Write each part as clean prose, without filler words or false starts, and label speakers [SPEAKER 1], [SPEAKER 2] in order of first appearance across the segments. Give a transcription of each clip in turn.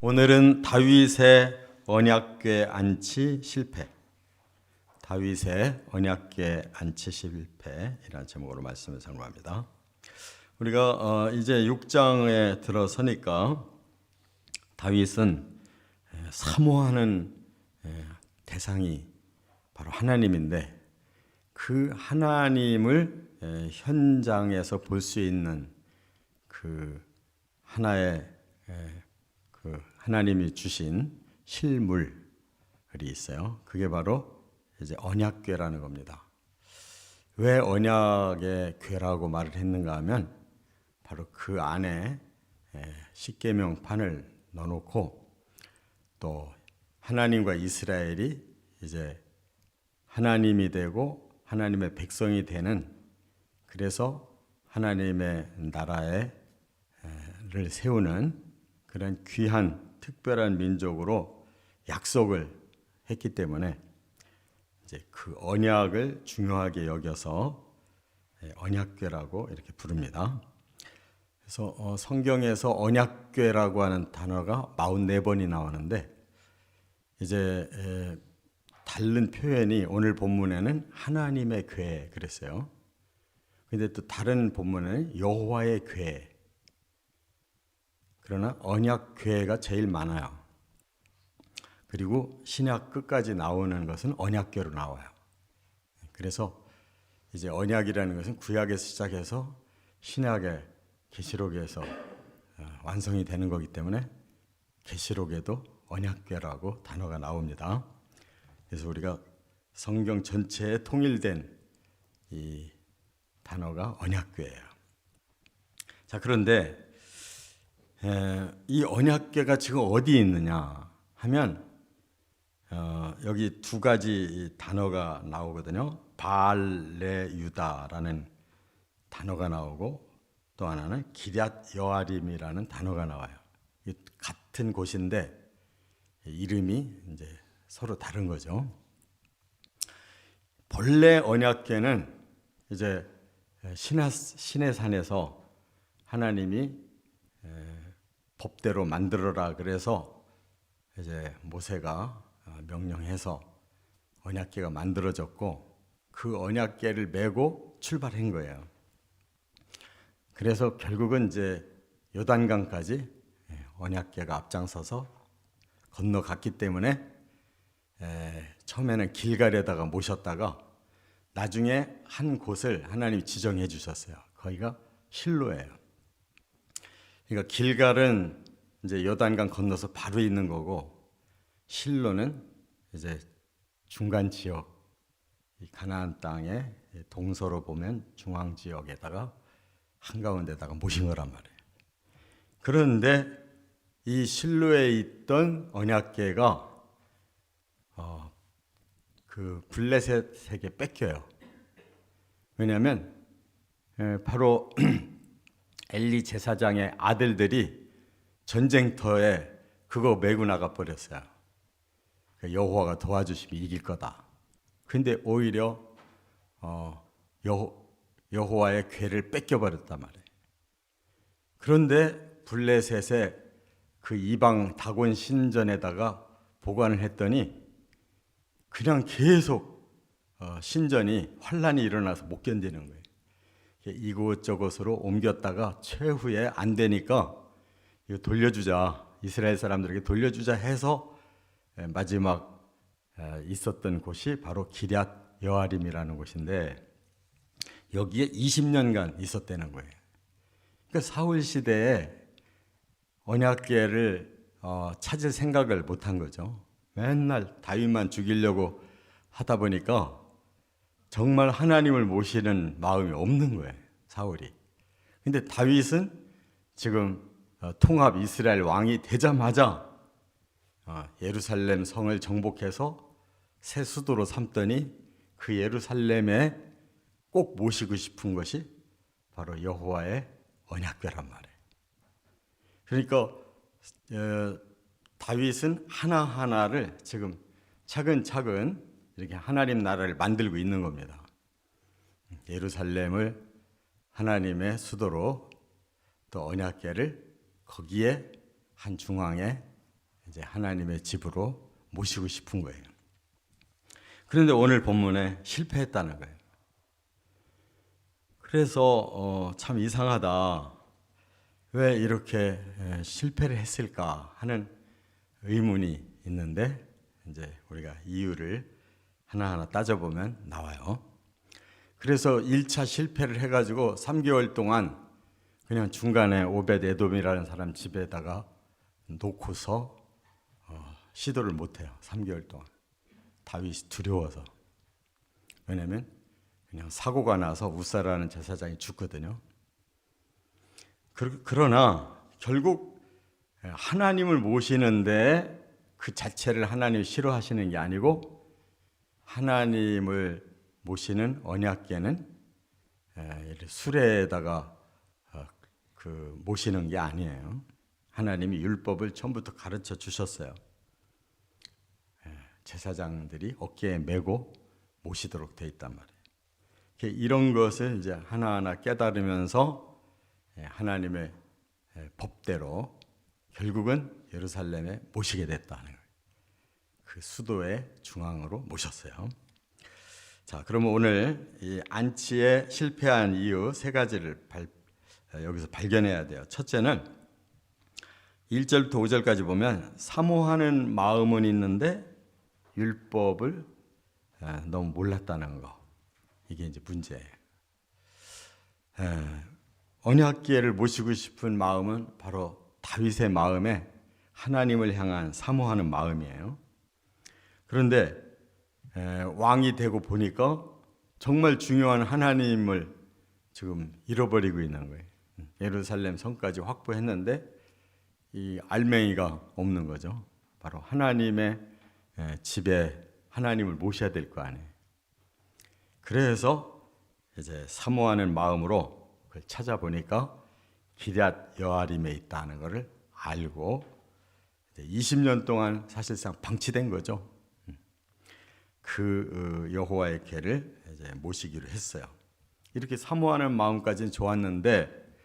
[SPEAKER 1] 오늘은 다윗의 언약궤 안치 실패. 다윗의 언약궤 안치 실패이라는 제목으로 말씀을 상고합니다. 우리가 이제 6장에 들어서니까 다윗은 사모하는 대상이 바로 하나님인데 그 하나님을 현장에서 볼 수 있는 그 하나의 그 하나님이 주신 실물이 있어요. 그게 바로 이제 언약궤라는 겁니다. 왜 언약의 궤라고 말을 했는가 하면 바로 그 안에 십계명판을 넣어놓고 또 하나님과 이스라엘이 이제 하나님이 되고 하나님의 백성이 되는, 그래서 하나님의 나라를 세우는 그런 귀한 특별한 민족으로 약속을 했기 때문에 이제 그 언약을 중요하게 여겨서 언약궤라고 이렇게 부릅니다. 그래서 성경에서 언약궤라고 하는 단어가 44번이 나오는데 이제 다른 표현이 오늘 본문에는 하나님의 궤 그랬어요. 근데 또 다른 본문에는 여호와의 궤. 그러나 언약궤가 제일 많아요. 그리고 신약 끝까지 나오는 것은 언약궤로 나와요. 그래서 이제 언약이라는 것은 구약에서 시작해서 신약의 계시록에서 완성이 되는 거기 때문에 계시록에도 언약궤라고 단어가 나옵니다. 그래서 우리가 성경 전체에 통일된 이 단어가 언약궤예요. 자, 그런데 이 언약궤가 지금 어디 있느냐 하면 여기 두 가지 단어가 나오거든요. 바알레 유다라는 단어가 나오고 또 하나는 기럇 여아림이라는 단어가 나와요. 같은 곳인데 이름이 이제 서로 다른 거죠. 본래 언약궤는 이제 시내산에서 하나님이 법대로 만들어라 그래서 이제 모세가 명령해서 언약궤가 만들어졌고 그 언약궤를 메고 출발한 거예요. 그래서 결국은 이제 요단강까지 언약궤가 앞장서서 건너갔기 때문에 처음에는 길갈에다가 모셨다가 나중에 한 곳을 하나님이 지정해 주셨어요. 거기가 실로예요. 그러니까 길갈은 이제 요단강 건너서 바로 있는 거고 실로는 이제 중간 지역, 이 가나안 땅의 동서로 보면 중앙 지역에다가 한가운데다가 모신 거란 말이에요. 그런데 이 실로에 있던 언약궤가 그 블레셋에게 뺏겨요. 왜냐하면 바로 엘리 제사장의 아들들이 전쟁터에 그거 메고 나가 버렸어요. 여호와가 도와주시면 이길 거다. 근데 오히려 여호와의 궤를 뺏겨 버렸단 말이에요. 그런데 블레셋의 그 이방 다곤 신전에다가 보관을 했더니 그냥 계속 신전이 환란이 일어나서 못 견디는 거예요. 이곳저곳으로 옮겼다가 최후에 안 되니까 이거 돌려주자, 이스라엘 사람들에게 돌려주자 해서 마지막 있었던 곳이 바로 기럇 여아림이라는 곳인데 여기에 20년간 있었다는 거예요. 그러니까 사울 시대에 언약궤를 찾을 생각을 못한 거죠. 맨날 다윗만 죽이려고 하다 보니까 정말 하나님을 모시는 마음이 없는 거예요, 사울이. 근데 다윗은 지금 통합 이스라엘 왕이 되자마자 예루살렘 성을 정복해서 새 수도로 삼더니 그 예루살렘에 꼭 모시고 싶은 것이 바로 여호와의 언약궤란 말이에요. 그러니까 다윗은 하나하나를 지금 차근차근 이렇게 하나님 나라를 만들고 있는 겁니다. 예루살렘을 하나님의 수도로, 또 언약궤를 거기에 한 중앙에 이제 하나님의 집으로 모시고 싶은 거예요. 그런데 오늘 본문에 실패했다는 거예요. 그래서 참 이상하다. 왜 이렇게 실패를 했을까 하는 의문이 있는데 이제 우리가 이유를 하나하나 따져보면 나와요. 그래서 1차 실패를 해가지고 3개월 동안 그냥 중간에 오벳 에돔이라는 사람 집에다가 놓고서 시도를 못해요. 3개월 동안. 다윗이 두려워서. 왜냐하면 그냥 사고가 나서 우사라는 제사장이 죽거든요. 그러나 결국 하나님을 모시는데 그 자체를 하나님이 싫어하시는 게 아니고 하나님을 모시는 언약궤는 수레에다가 모시는 게 아니에요. 하나님이 율법을 처음부터 가르쳐 주셨어요. 제사장들이 어깨에 메고 모시도록 돼 있단 말이에요. 이런 것을 이제 하나하나 깨달으면서 하나님의 법대로 결국은 예루살렘에 모시게 됐다는 거예요. 그 수도의 중앙으로 모셨어요. 자, 그러면 오늘 이 안치에 실패한 이유 세 가지를 여기서 발견해야 돼요. 첫째는 1절부터 5절까지 보면 사모하는 마음은 있는데 율법을 너무 몰랐다는 거. 이게 이제 문제예요. 언약궤를 모시고 싶은 마음은 바로 다윗의 마음에 하나님을 향한 사모하는 마음이에요. 그런데 왕이 되고 보니까 정말 중요한 하나님을 지금 잃어버리고 있는 거예요. 예루살렘 성까지 확보했는데 이 알맹이가 없는 거죠. 바로 하나님의 집에 하나님을 모셔야 될 거 아니에요. 그래서 이제 사모하는 마음으로 그걸 찾아보니까 기럇 여아림에 있다는 것을 알고 20년 동안 사실상 방치된 거죠. 그 여호와의 궤를 이제 모시기로 했어요. 이렇게 사모하는 마음까지는 좋았는데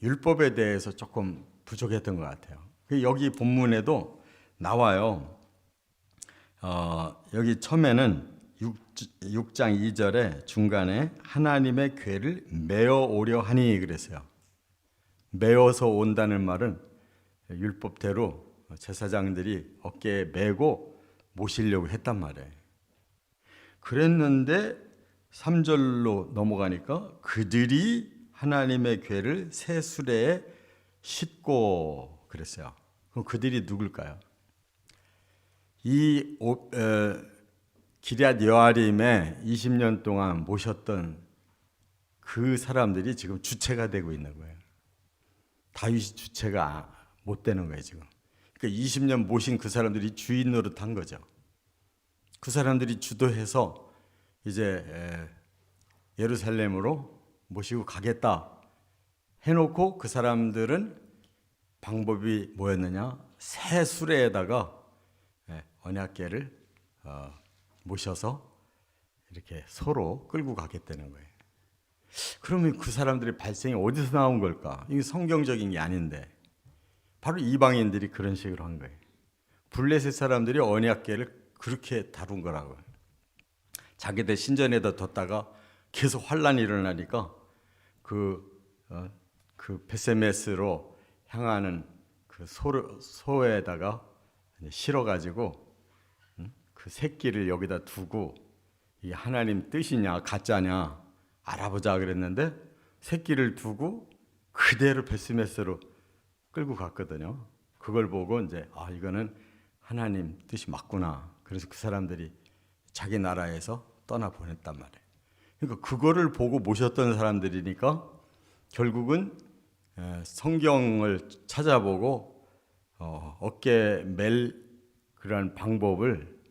[SPEAKER 1] 율법에 대해서 조금 부족했던 것 같아요. 여기 본문에도 나와요. 여기 처음에는 6장 2절에 중간에 하나님의 궤를 메어 오려 하니 그랬어요. 메어서 온다는 말은 율법대로 제사장들이 어깨에 메고 모시려고 했단 말이에요. 그랬는데 3절로 넘어가니까 그들이 하나님의 궤를 새 수레에 싣고 그랬어요. 그럼 그들이 누굴까요? 이 기럇 여아림에 20년 동안 모셨던 그 사람들이 지금 주체가 되고 있는 거예요. 다윗이 주체가 못 되는 거예요, 지금. 그러니까 20년 모신 그 사람들이 주인 노릇한 거죠. 그 사람들이 주도해서 이제 예루살렘으로 모시고 가겠다 해놓고 그 사람들은 방법이 뭐였느냐? 새 수레에다가 언약궤를 모셔서 이렇게 서로 끌고 가겠다는 거예요. 그러면 그 사람들의 발생이 어디서 나온 걸까? 이게 성경적인 게 아닌데 바로 이방인들이 그런 식으로 한 거예요. 블레셋 사람들이 언약궤를 그렇게 다룬 거라고요. 자기들 신전에다 뒀다가 계속 환란이 일어나니까 그 베세메스로 향하는 그 소에다가 실어가지고 그 새끼를 여기다 두고 이게 하나님 뜻이냐 가짜냐 알아보자 그랬는데 새끼를 두고 그대로 베스메스로 끌고 갔거든요. 그걸 보고 이제 이거는 하나님 뜻이 맞구나. 그래서 그 사람들이 자기 나라에서 떠나 보냈단 말이에요. 그러니까 그거를 보고 모셨던 사람들이니까 결국은 성경을 찾아보고 어깨 멜 그런 방법을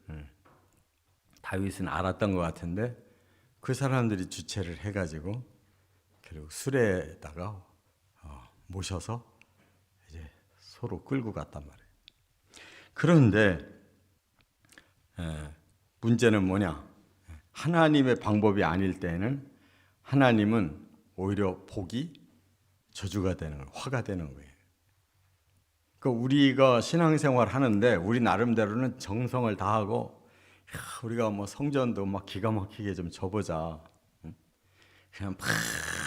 [SPEAKER 1] 다윗은 알았던 것 같은데 그 사람들이 주체를 해가지고 결국 수레에다가 모셔서 이제 서로 끌고 갔단 말이에요. 그런데 문제는 뭐냐? 하나님의 방법이 아닐 때는 하나님은 오히려 복이 저주가 되는 거예요. 화가 되는 거예요. 우리가 신앙생활 하는데 우리 나름대로는 정성을 다하고 우리가 뭐 성전도 막 기가 막히게 좀 줘보자. 그냥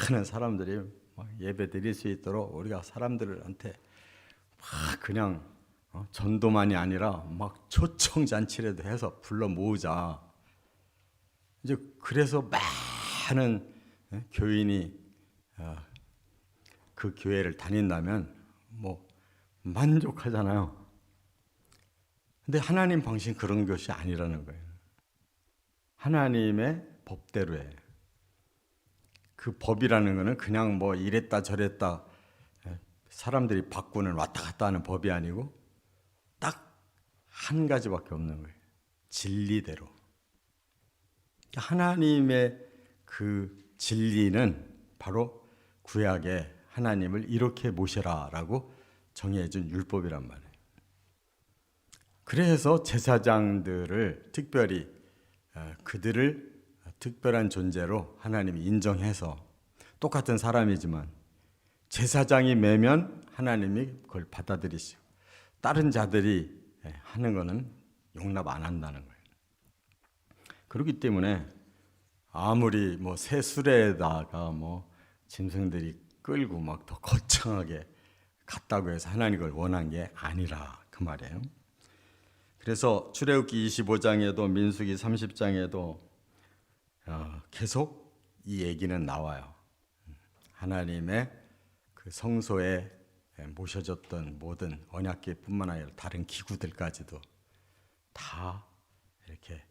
[SPEAKER 1] 많은 사람들이 막 예배 드릴 수 있도록 우리가 사람들한테 막 그냥 전도만이 아니라 막 초청잔치라도 해서 불러 모으자. 이제 그래서 많은 교인이 그 교회를 다닌다면 뭐 만족하잖아요. 근데 하나님 방식은 그런 것이 아니라는 거예요. 하나님의 법대로예요. 그 법이라는 거는 그냥 뭐 이랬다 저랬다 사람들이 바꾸는 왔다 갔다 하는 법이 아니고 딱 한 가지밖에 없는 거예요. 진리대로. 하나님의 그 진리는 바로 구약에 하나님을 이렇게 모시라라고 정해준 율법이란 말이에요. 그래서 제사장들을 특별히 그들을 특별한 존재로 하나님이 인정해서 똑같은 사람이지만 제사장이 매면 하나님이 그걸 받아들이시고 다른 자들이 하는 것은 용납 안 한다는 거예요. 그렇기 때문에 아무리 뭐 새 수레에다가 뭐 짐승들이 끌고 막 더 거창하게 갔다고 해서 하나님 걸 원한 게 아니라 그 말이에요. 그래서 출애굽기 25장에도 민수기 30장에도 계속 이 얘기는 나와요. 하나님의 그 성소에 모셔졌던 모든 언약궤뿐만 아니라 다른 기구들까지도 다 이렇게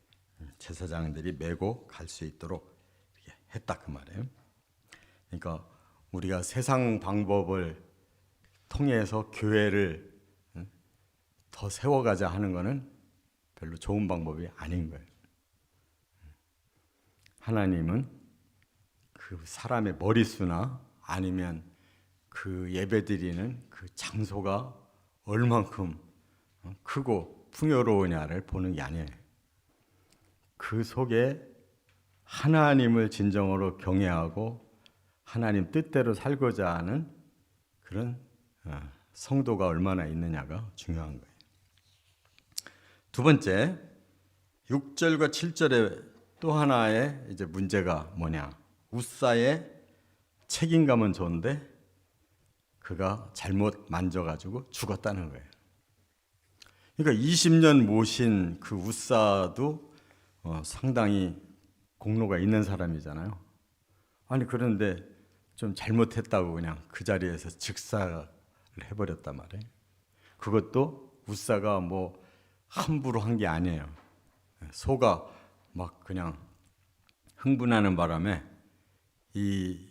[SPEAKER 1] 제사장들이 메고 갈 수 있도록 이렇게 했다 그 말이에요. 그러니까 우리가 세상 방법을 통해서 교회를 더 세워가자 하는 것은 별로 좋은 방법이 아닌 거예요. 하나님은 그 사람의 머릿수나 아니면 그 예배드리는 그 장소가 얼만큼 크고 풍요로우냐를 보는 게 아니에요. 그 속에 하나님을 진정으로 경외하고 하나님 뜻대로 살고자 하는 그런 성도가 얼마나 있느냐가 중요한 거예요. 두 번째, 6절과 7절에 또 하나의 이제 문제가 뭐냐? 우사의 책임감은 좋은데 그가 잘못 만져가지고 죽었다는 거예요. 그러니까 20년 모신 그 우사도 상당히 공로가 있는 사람이잖아요. 아니 그런데 좀 잘못했다고 그냥 그 자리에서 즉사를 해버렸단 말이에요. 그것도 우사가 뭐 함부로 한 게 아니에요. 소가 막 그냥 흥분하는 바람에 이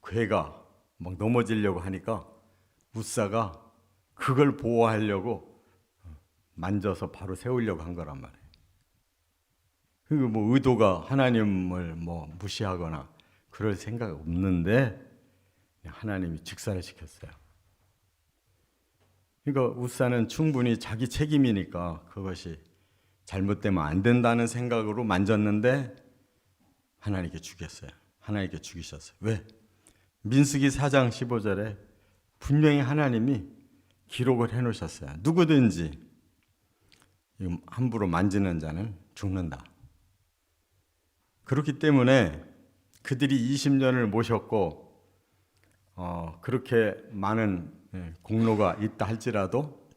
[SPEAKER 1] 괴가 막 넘어지려고 하니까 우사가 그걸 보호하려고 만져서 바로 세우려고 한 거란 말이에요. 그 뭐 의도가 하나님을 뭐 무시하거나 그럴 생각 없는데 하나님이 직사를 시켰어요. 그러니까 우사는 충분히 자기 책임이니까 그것이 잘못되면 안 된다는 생각으로 만졌는데 하나님께 죽였어요. 하나님께 죽이셨어요. 왜? 민수기 4장 15절에 분명히 하나님이 기록을 해놓으셨어요. 누구든지 함부로 만지는 자는 죽는다. 그렇기 때문에 그들이 20년을 모셨고 그렇게 많은 공로가 있다 할지라도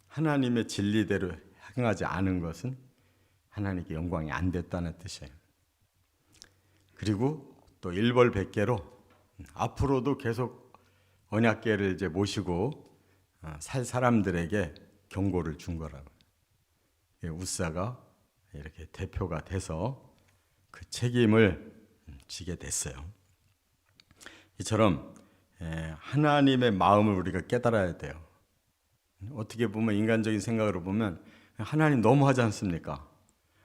[SPEAKER 1] 하나님의 진리대로 행하지 않은 것은 하나님께 영광이 안 됐다는 뜻이에요. 그리고 또 일벌백계로 앞으로도 계속 언약궤를 이제 모시고 살 사람들에게 경고를 준 거라고. 우사가 이렇게 대표가 돼서 그 책임을 지게 됐어요. 이처럼 하나님의 마음을 우리가 깨달아야 돼요. 어떻게 보면 인간적인 생각으로 보면 하나님 너무하지 않습니까?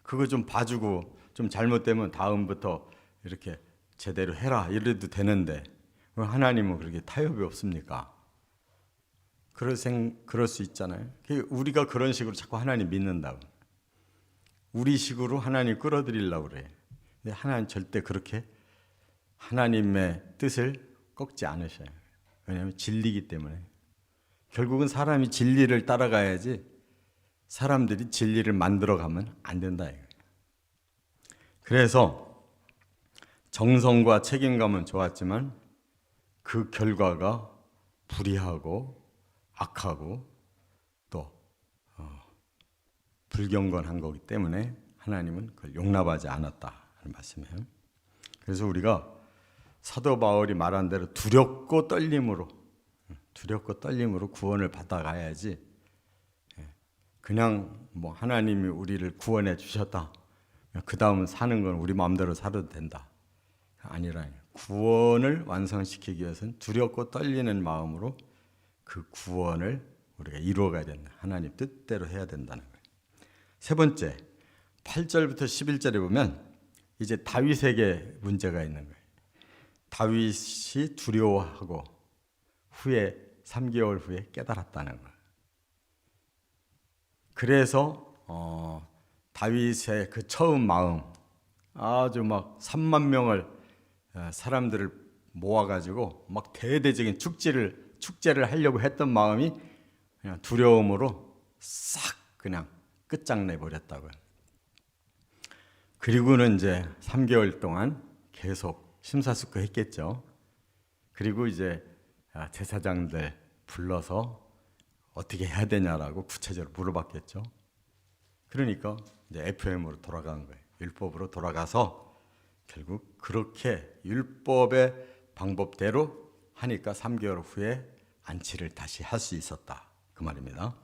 [SPEAKER 1] 그거 좀 봐주고 좀 잘못되면 다음부터 이렇게 제대로 해라 이래도 되는데 하나님은 그렇게 타협이 없습니까? 그럴 수 있잖아요. 우리가 그런 식으로 자꾸 하나님 믿는다고. 우리 식으로 하나님 끌어들이려고 그래. 근데 하나님 절대 그렇게 하나님의 뜻을 꺾지 않으셔요. 왜냐하면 진리이기 때문에. 결국은 사람이 진리를 따라가야지 사람들이 진리를 만들어가면 안 된다 이거예요. 그래서 정성과 책임감은 좋았지만 그 결과가 불의하고 악하고 또 불경건한 거기 때문에 하나님은 그걸 용납하지 않았다 하는 말씀이에요. 그래서 우리가 사도 바울이 말한 대로 두렵고 떨림으로 구원을 받아가야지, 그냥 뭐 하나님이 우리를 구원해 주셨다, 그 다음은 사는 건 우리 마음대로 살아도 된다, 아니라 구원을 완성시키기 위해서는 두렵고 떨리는 마음으로 그 구원을 우리가 이루어가야 된다. 하나님 뜻대로 해야 된다는 거예요. 세 번째, 8절부터 11절에 보면 이제 다윗에게 문제가 있는 거예요. 다윗이 두려워하고 후에 3개월 후에 깨달았다는 거예요. 그래서 다윗의 그 처음 마음, 아주 막 3만 명을 사람들을 모아가지고 막 대대적인 축제를 하려고 했던 마음이 그냥 두려움으로 싹 그냥 끝장내 버렸다고요. 그리고는 이제 3개월 동안 계속 심사숙고했겠죠. 그리고 이제 제사장들 불러서 어떻게 해야 되냐라고 구체적으로 물어봤겠죠. 그러니까 이제 에프엠으로 돌아간 거예요. 율법으로 돌아가서 결국 그렇게 율법의 방법대로 하니까 3개월 후에 안치를 다시 할 수 있었다, 그 말입니다.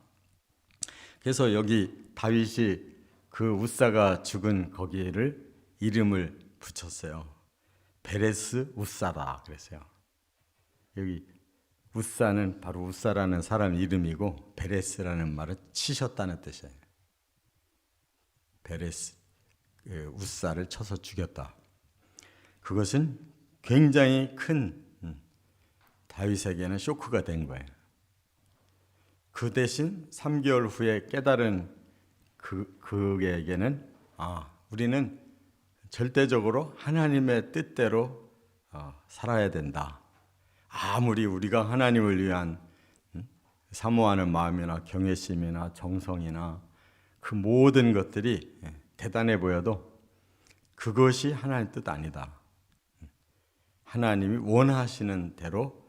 [SPEAKER 1] 그래서 여기 다윗이 그 웃사가 죽은 거기를 이름을 붙였어요. 베레스 웃사다 그랬어요. 여기 웃사는 바로 웃사라는 사람 이름이고 베레스라는 말은 치셨다는 뜻이에요. 베레스, 웃사를 쳐서 죽였다. 그것은 굉장히 큰 다윗에게는 쇼크가 된 거예요. 그 대신 3개월 후에 깨달은 그에게는 우리는 절대적으로 하나님의 뜻대로 살아야 된다. 아무리 우리가 하나님을 위한 사모하는 마음이나 경외심이나 정성이나 그 모든 것들이 대단해 보여도 그것이 하나님의 뜻 아니다. 하나님이 원하시는 대로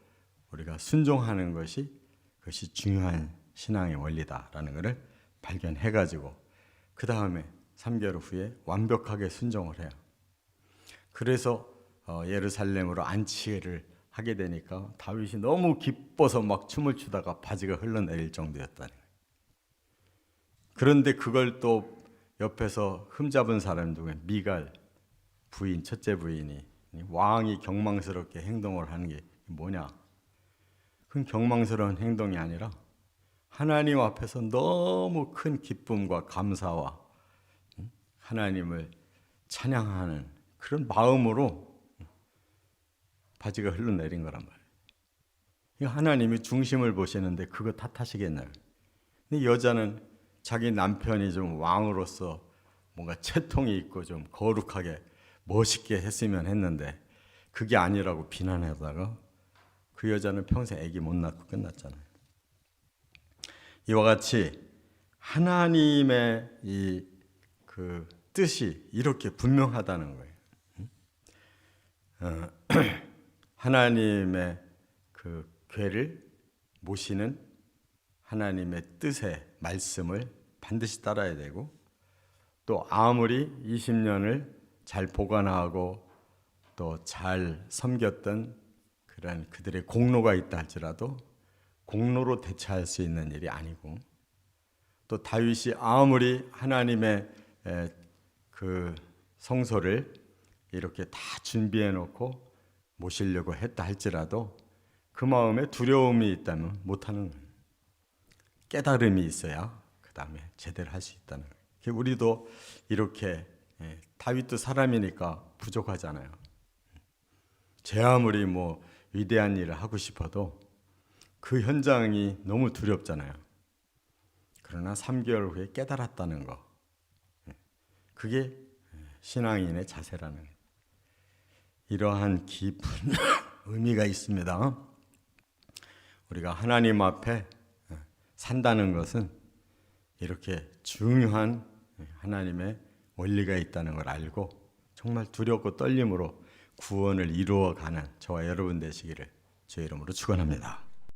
[SPEAKER 1] 우리가 순종하는 것이 그것이 중요한 신앙의 원리다라는 것을 발견해가지고 그 다음에 3개월 후에 완벽하게 순종을 해요. 그래서 예루살렘으로 안치를 하게 되니까 다윗이 너무 기뻐서 막 춤을 추다가 바지가 흘러내릴 정도였다는 거예요. 그런데 그걸 또 옆에서 흠잡은 사람 누구예요? 미갈 부인, 첫째 부인이 왕이 경망스럽게 행동을 하는 게 뭐냐? 그건 경망스러운 행동이 아니라 하나님 앞에서 너무 큰 기쁨과 감사와 하나님을 찬양하는 그런 마음으로 바지가 흘러내린 거란 말이에요. 하나님이 중심을 보시는데 그거 탓하시겠나요? 근데 여자는 자기 남편이 좀 왕으로서 뭔가 채통이 있고 좀 거룩하게 멋있게 했으면 했는데 그게 아니라고 비난하다가 그 여자는 평생 아기 못 낳고 끝났잖아요. 이와 같이 하나님의 그 뜻이 이렇게 분명하다는 거예요. 하나님의 그 궤를 모시는 하나님의 뜻의 말씀을 반드시 따라야 되고 또 아무리 20년을 잘 보관하고 또 잘 섬겼던 그런 그들의 공로가 있다 할지라도 공로로 대체할 수 있는 일이 아니고 또 다윗이 아무리 하나님의 그 성소를 이렇게 다 준비해 놓고 모시려고 했다 할지라도 그 마음에 두려움이 있다면 못하는 거예요. 깨달음이 있어야 그 다음에 제대로 할 수 있다는 거예요. 우리도 이렇게 다윗도 사람이니까 부족하잖아요. 제 아무리 뭐 위대한 일을 하고 싶어도 그 현장이 너무 두렵잖아요. 그러나 3개월 후에 깨달았다는 거, 그게 신앙인의 자세라는 거예요. 이러한 깊은 의미가 있습니다. 우리가 하나님 앞에 산다는 것은 이렇게 중요한 하나님의 원리가 있다는 걸 알고 정말 두렵고 떨림으로 구원을 이루어가는 저와 여러분 되시기를 주의 이름으로 축원합니다.